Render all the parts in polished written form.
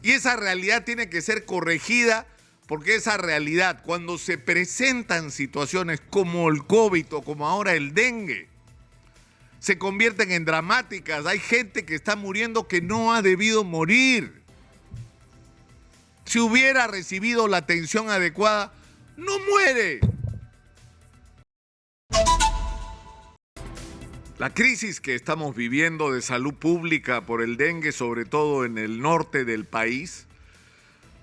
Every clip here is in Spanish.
Y esa realidad tiene que ser corregida, porque esa realidad, cuando se presentan situaciones como el COVID o como ahora el dengue, se convierten en dramáticas. Hay gente que está muriendo que no ha debido morir. Si hubiera recibido la atención adecuada, no muere. La crisis que estamos viviendo de salud pública por el dengue, sobre todo en el norte del país,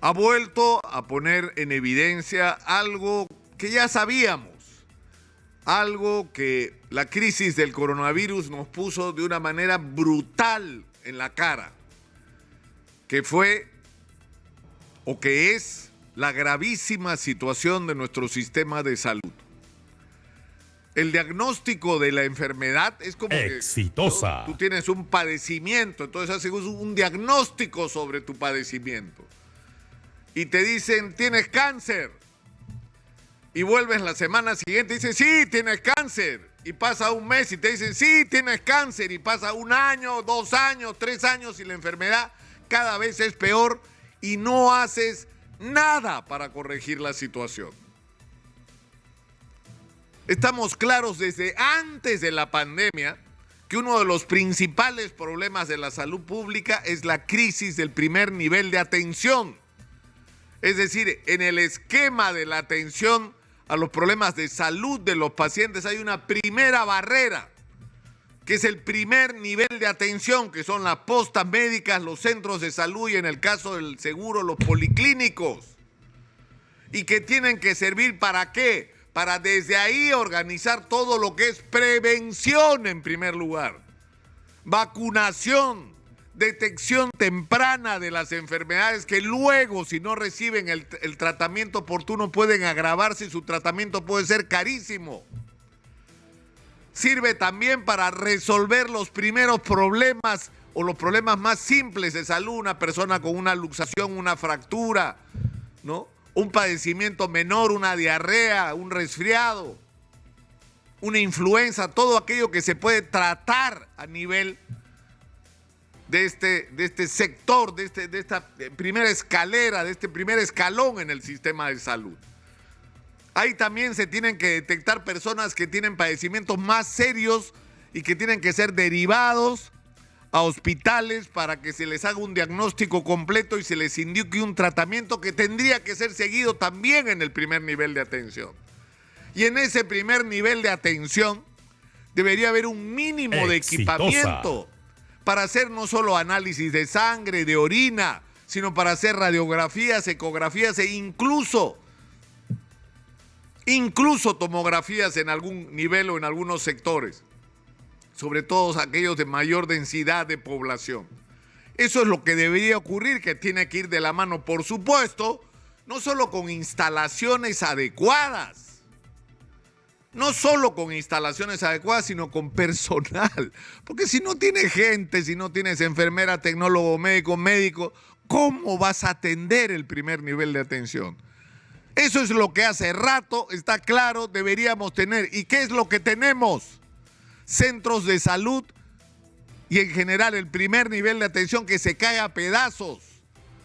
ha vuelto a poner en evidencia algo que ya sabíamos, algo que la crisis del coronavirus nos puso de una manera brutal en la cara, que fue o que es la gravísima situación de nuestro sistema de salud. El diagnóstico de la enfermedad es como exitosa. Tú tienes un padecimiento, entonces haces un diagnóstico sobre tu padecimiento. Y te dicen, tienes cáncer. Y vuelves la semana siguiente y dices, sí, tienes cáncer. Y pasa un mes y te dicen, sí, tienes cáncer. Y pasa 1 año, 2 años, 3 años y la enfermedad cada vez es peor y no haces nada para corregir la situación. Estamos claros desde antes de la pandemia que uno de los principales problemas de la salud pública es la crisis del primer nivel de atención. Es decir, en el esquema de la atención a los problemas de salud de los pacientes hay una primera barrera, que es el primer nivel de atención, que son las postas médicas, los centros de salud y en el caso del seguro, los policlínicos. Y que tienen que servir ¿para qué? Para desde ahí organizar todo lo que es prevención en primer lugar. Vacunación, detección temprana de las enfermedades que luego, si no reciben el tratamiento oportuno, pueden agravarse y su tratamiento puede ser carísimo. Sirve también para resolver los primeros problemas o los problemas más simples de salud. Una persona con una luxación, una fractura, ¿no? Un padecimiento menor, una diarrea, un resfriado, una influenza, todo aquello que se puede tratar a nivel de este sector, de esta primera escalera, de este primer escalón en el sistema de salud. Ahí también se tienen que detectar personas que tienen padecimientos más serios y que tienen que ser derivados a hospitales para que se les haga un diagnóstico completo y se les indique un tratamiento que tendría que ser seguido también en el primer nivel de atención. Y en ese primer nivel de atención debería haber un mínimo de equipamiento para hacer no solo análisis de sangre, de orina, sino para hacer radiografías, ecografías e incluso tomografías en algún nivel o en algunos sectores, sobre todo aquellos de mayor densidad de población. Eso es lo que debería ocurrir, que tiene que ir de la mano, por supuesto, no solo con instalaciones adecuadas, sino con personal. Porque si no tienes gente, si no tienes enfermera, tecnólogo, médico, ¿cómo vas a atender el primer nivel de atención? Eso es lo que hace rato, está claro, deberíamos tener. ¿Y qué es lo que tenemos? Centros de salud y en general el primer nivel de atención que se cae a pedazos.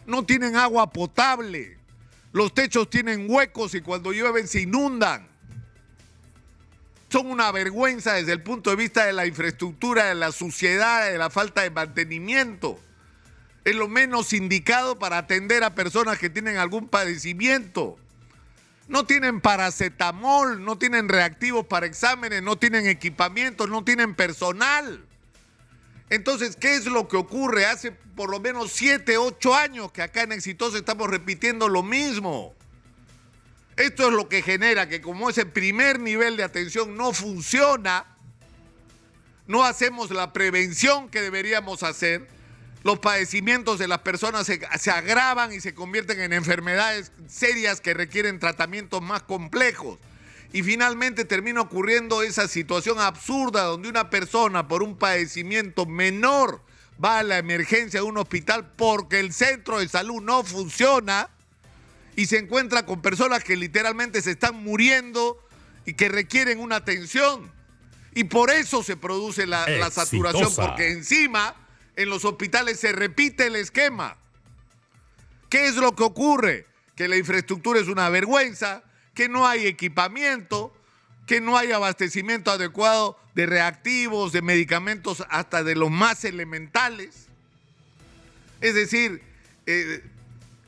No tienen agua potable. Los techos tienen huecos y cuando llueven se inundan. Son una vergüenza desde el punto de vista de la infraestructura, de la suciedad, de la falta de mantenimiento. Es lo menos indicado para atender a personas que tienen algún padecimiento. No tienen paracetamol, no tienen reactivos para exámenes, no tienen equipamientos, no tienen personal. Entonces, ¿qué es lo que ocurre? Hace por lo menos 7, 8 años que acá en Exitosa estamos repitiendo lo mismo. Esto es lo que genera que como ese primer nivel de atención no funciona, no hacemos la prevención que deberíamos hacer, los padecimientos de las personas se agravan y se convierten en enfermedades serias que requieren tratamientos más complejos. Y finalmente termina ocurriendo esa situación absurda donde una persona por un padecimiento menor va a la emergencia de un hospital porque el centro de salud no funciona y se encuentra con personas que literalmente se están muriendo y que requieren una atención. Y por eso se produce la saturación, porque encima en los hospitales se repite el esquema. ¿Qué es lo que ocurre? Que la infraestructura es una vergüenza, que no hay equipamiento, que no hay abastecimiento adecuado de reactivos, de medicamentos, hasta de los más elementales. Es decir,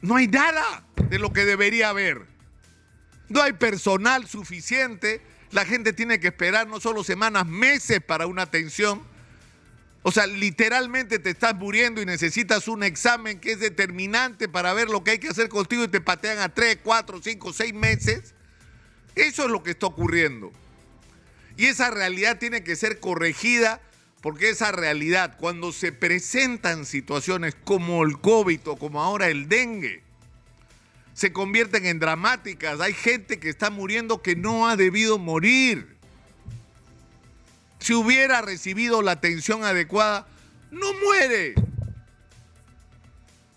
no hay nada de lo que debería haber. No hay personal suficiente. La gente tiene que esperar no solo semanas, meses para una atención. O sea, literalmente te estás muriendo y necesitas un examen que es determinante para ver lo que hay que hacer contigo y te patean a 3, 4, 5, 6 meses. Eso es lo que está ocurriendo. Y esa realidad tiene que ser corregida, porque esa realidad, cuando se presentan situaciones como el COVID o como ahora el dengue, se convierten en dramáticas. Hay gente que está muriendo que no ha debido morir. Si hubiera recibido la atención adecuada, no muere.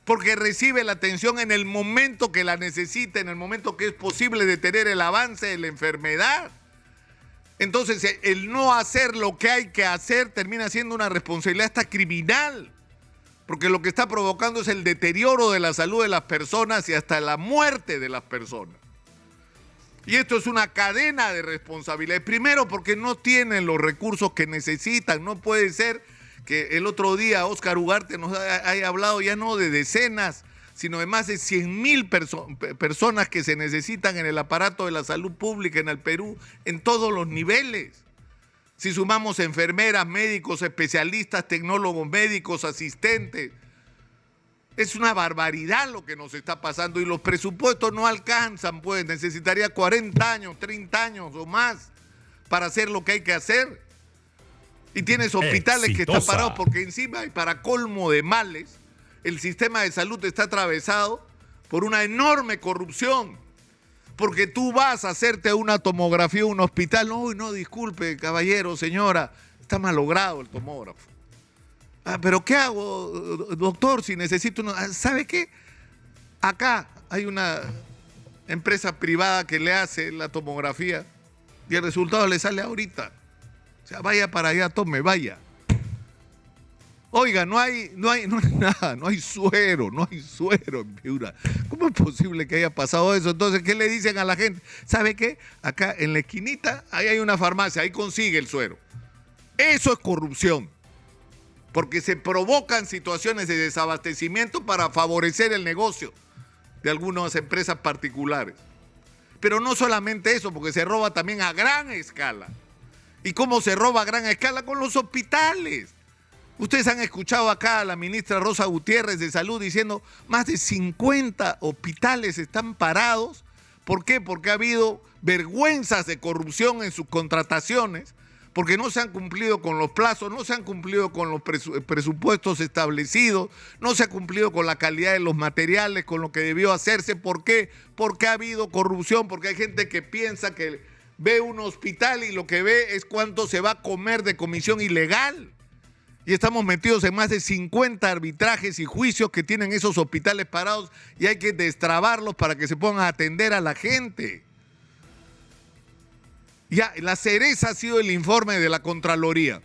Porque recibe la atención en el momento que la necesita, en el momento que es posible detener el avance de la enfermedad. Entonces, el no hacer lo que hay que hacer termina siendo una responsabilidad hasta criminal. Porque lo que está provocando es el deterioro de la salud de las personas y hasta la muerte de las personas. Y esto es una cadena de responsabilidades. Primero, porque no tienen los recursos que necesitan. No puede ser que el otro día Óscar Ugarte nos haya hablado ya no de decenas, sino de más de 100,000 personas que se necesitan en el aparato de la salud pública en el Perú, en todos los niveles. Si sumamos enfermeras, médicos, especialistas, tecnólogos médicos, asistentes, es una barbaridad lo que nos está pasando y los presupuestos no alcanzan, pues necesitaría 40 años, 30 años o más para hacer lo que hay que hacer. Y tienes hospitales que están parados porque encima, y para colmo de males, el sistema de salud está atravesado por una enorme corrupción. Porque tú vas a hacerte una tomografía en un hospital. No, disculpe, caballero, señora, está malogrado el tomógrafo. ¿Pero qué hago, doctor, si necesito uno? ¿Sabe qué? Acá hay una empresa privada que le hace la tomografía y el resultado le sale ahorita. O sea, vaya para allá, tome, vaya. Oiga, no hay nada, no hay suero en Piura. ¿Cómo es posible que haya pasado eso? Entonces, ¿qué le dicen a la gente? ¿Sabe qué? Acá en la esquinita, ahí hay una farmacia, ahí consigue el suero. Eso es corrupción. Porque se provocan situaciones de desabastecimiento para favorecer el negocio de algunas empresas particulares. Pero no solamente eso, porque se roba también a gran escala. ¿Y cómo se roba a gran escala? Con los hospitales. Ustedes han escuchado acá a la ministra Rosa Gutiérrez de Salud diciendo más de 50 hospitales están parados. ¿Por qué? Porque ha habido vergüenzas de corrupción en sus contrataciones, porque no se han cumplido con los plazos, no se han cumplido con los presupuestos establecidos, no se ha cumplido con la calidad de los materiales, con lo que debió hacerse. ¿Por qué? Porque ha habido corrupción, porque hay gente que piensa que ve un hospital y lo que ve es cuánto se va a comer de comisión ilegal. Y estamos metidos en más de 50 arbitrajes y juicios que tienen esos hospitales parados y hay que destrabarlos para que se puedan atender a la gente. Ya, la cereza ha sido el informe de la Contraloría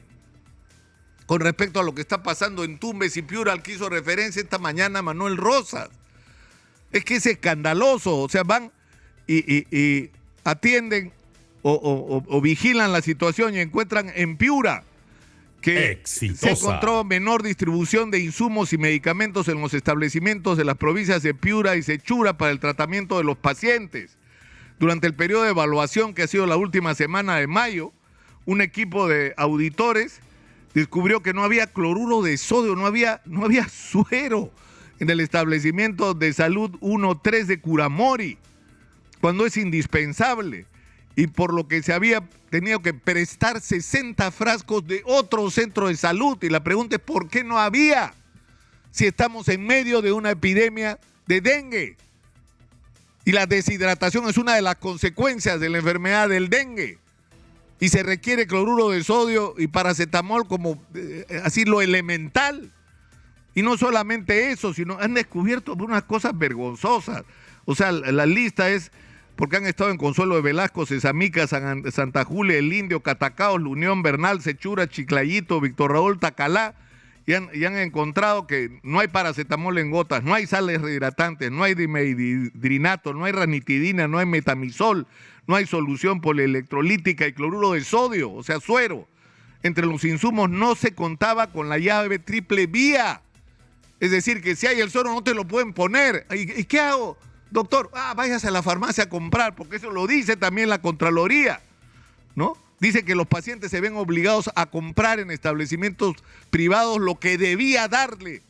con respecto a lo que está pasando en Tumbes y Piura, al que hizo referencia esta mañana Manuel Rosas. Es que es escandaloso, o sea, van y atienden o vigilan la situación y encuentran en Piura que se encontró menor distribución de insumos y medicamentos en los establecimientos de las provincias de Piura y Sechura para el tratamiento de los pacientes. Durante el periodo de evaluación que ha sido la última semana de mayo, un equipo de auditores descubrió que no había cloruro de sodio, no había suero en el establecimiento de salud 1-3 de Curamori, cuando es indispensable, y por lo que se había tenido que prestar 60 frascos de otro centro de salud. Y la pregunta es, ¿por qué no había? Si estamos en medio de una epidemia de dengue. Y la deshidratación es una de las consecuencias de la enfermedad del dengue. Y se requiere cloruro de sodio y paracetamol como así lo elemental. Y no solamente eso, sino han descubierto unas cosas vergonzosas. O sea, la lista es porque han estado en Consuelo de Velasco, Sesamica, Santa Julia, El Indio, Catacaos, La Unión, Bernal, Sechura, Chiclayito, Víctor Raúl, Tacalá y han encontrado que no hay paracetamol en gotas, no hay sales rehidratantes, no hay dimehidrinato, no hay ranitidina, no hay metamizol, no hay solución polielectrolítica y cloruro de sodio, o sea, suero. Entre los insumos no se contaba con la llave triple vía. Es decir, que si hay el suero no te lo pueden poner. ¿Y qué hago, doctor? Váyase a la farmacia a comprar, porque eso lo dice también la Contraloría, ¿no? Dice que los pacientes se ven obligados a comprar en establecimientos privados lo que debía darle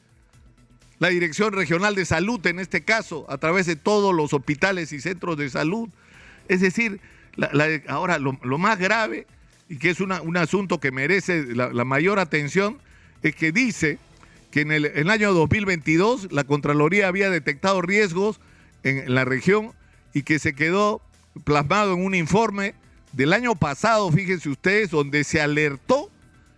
la Dirección Regional de Salud, en este caso, a través de todos los hospitales y centros de salud. Es decir, ahora lo más grave, y que es un asunto que merece la mayor atención, es que dice que en el año 2022 la Contraloría había detectado riesgos en la región y que se quedó plasmado en un informe del año pasado, fíjense ustedes, donde se alertó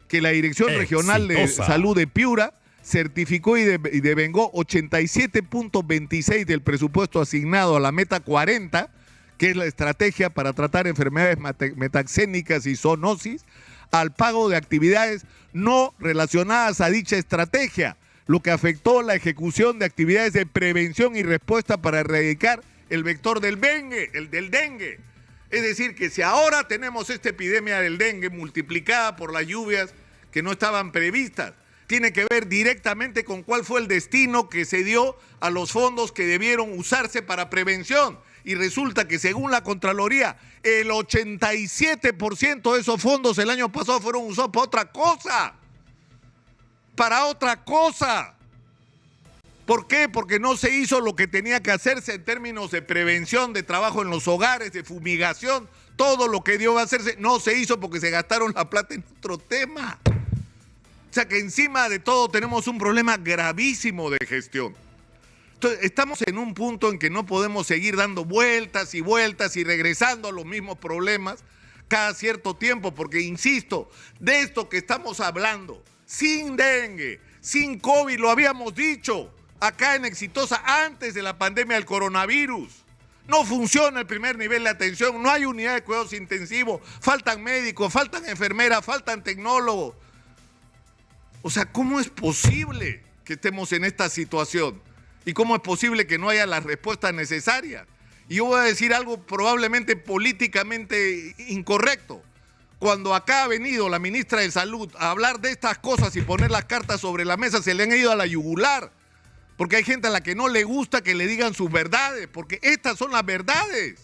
que la Dirección Regional de Salud de Piura certificó y devengó 87.26 del presupuesto asignado a la Meta 40, que es la estrategia para tratar enfermedades metaxénicas y zoonosis, al pago de actividades no relacionadas a dicha estrategia, lo que afectó la ejecución de actividades de prevención y respuesta para erradicar el vector del dengue. Es decir, que si ahora tenemos esta epidemia del dengue multiplicada por las lluvias que no estaban previstas, tiene que ver directamente con cuál fue el destino que se dio a los fondos que debieron usarse para prevención. Y resulta que según la Contraloría, el 87% de esos fondos el año pasado fueron usados para otra cosa. Para otra cosa. ¿Por qué? Porque no se hizo lo que tenía que hacerse en términos de prevención, de trabajo en los hogares, de fumigación. Todo lo que dio a hacerse no se hizo porque se gastaron la plata en otro tema. O sea que encima de todo tenemos un problema gravísimo de gestión. Entonces, estamos en un punto en que no podemos seguir dando vueltas y vueltas y regresando a los mismos problemas cada cierto tiempo, porque insisto, de esto que estamos hablando, sin dengue, sin COVID, lo habíamos dicho acá en Exitosa antes de la pandemia del coronavirus. No funciona el primer nivel de atención, no hay unidad de cuidados intensivos, faltan médicos, faltan enfermeras, faltan tecnólogos. O sea, ¿cómo es posible que estemos en esta situación? ¿Y cómo es posible que no haya las respuestas necesarias? Y yo voy a decir algo probablemente políticamente incorrecto. Cuando acá ha venido la ministra de Salud a hablar de estas cosas y poner las cartas sobre la mesa, se le han ido a la yugular. Porque hay gente a la que no le gusta que le digan sus verdades, porque estas son las verdades.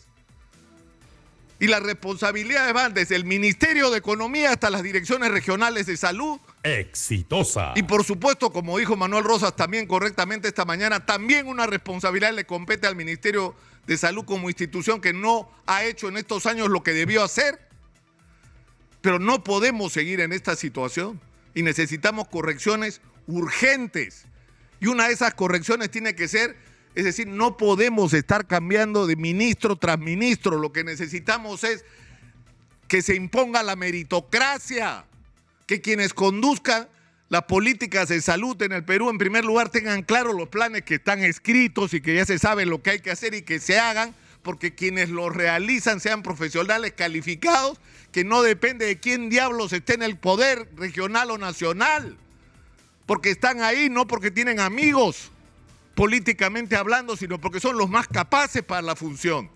Y las responsabilidades van desde el Ministerio de Economía hasta las direcciones regionales de salud. Exitosa. Y por supuesto, como dijo Manuel Rosas también correctamente esta mañana, también una responsabilidad le compete al Ministerio de Salud como institución que no ha hecho en estos años lo que debió hacer. Pero no podemos seguir en esta situación y necesitamos correcciones urgentes. Y una de esas correcciones tiene que ser, es decir, no podemos estar cambiando de ministro tras ministro. Lo que necesitamos es que se imponga la meritocracia, que quienes conduzcan las políticas de salud en el Perú, en primer lugar, tengan claros los planes que están escritos y que ya se sabe lo que hay que hacer y que se hagan, porque quienes los realizan sean profesionales calificados, que no depende de quién diablos esté en el poder regional o nacional, porque están ahí no porque tienen amigos políticamente hablando, sino porque son los más capaces para la función.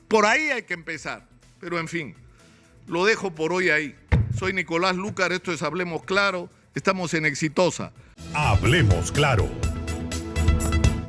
Por ahí hay que empezar. Pero en fin, lo dejo por hoy ahí. Soy Nicolás Lúcar, esto es Hablemos Claro, estamos en Exitosa. Hablemos Claro.